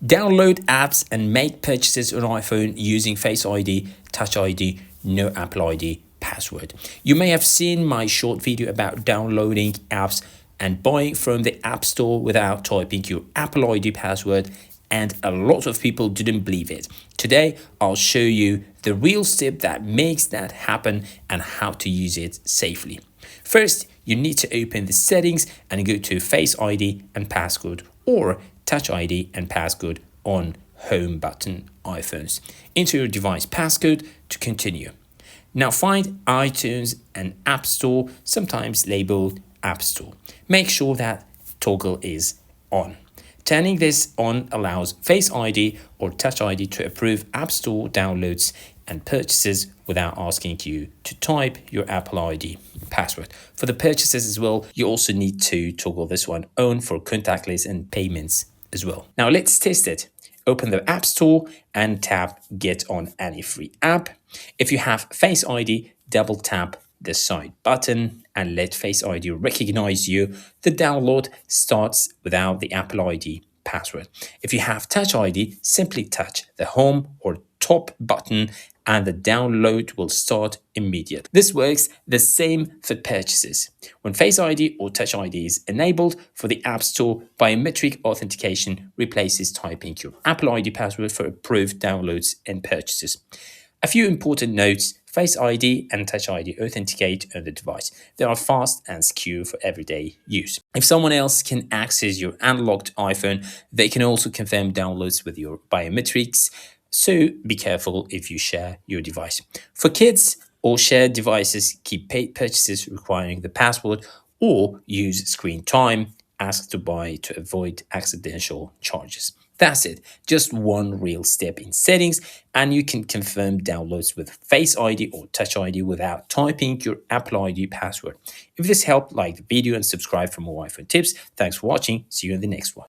Download apps and make purchases on iPhone using Face ID, Touch ID, no Apple ID password. You may have seen my short video about downloading apps and buying from the App Store without typing your Apple ID password, and a lot of people didn't believe it. Today, I'll show you the real step that makes that happen and how to use it safely. First, you need to open the settings and go to Face ID and Passcode or Touch ID and Passcode on Home button iPhones. Enter your device passcode to continue. Now find iTunes and App Store, sometimes labeled App Store. Make sure that toggle is on. Turning this on allows Face ID or Touch ID to approve App Store downloads and purchases without asking you to type your Apple ID password. For the purchases as well, you also need to toggle this one on for contactless and payments as well. Now let's test it. Open the App Store and tap Get on any free app. If you have Face ID, double tap the side button and let Face ID recognize you. The download starts without the Apple ID password. If you have Touch ID, simply touch the home or top button and the download will start immediately. This works the same for purchases. When Face ID or Touch ID is enabled for the App Store, biometric authentication replaces typing your Apple ID password for approved downloads and purchases. A few important notes: Face ID and Touch ID authenticate on the device. They are fast and secure for everyday use. If someone else can access your unlocked iPhone, they can also confirm downloads with your biometrics. So be careful if you share your device. For kids or shared devices, keep paid purchases requiring the password or use screen time. Ask to buy to avoid accidental charges. That's it. Just one real step in settings and you can confirm downloads with Face ID or Touch ID without typing your Apple ID password. If this helped, like the video and subscribe for more iPhone tips. Thanks for watching. See you in the next one.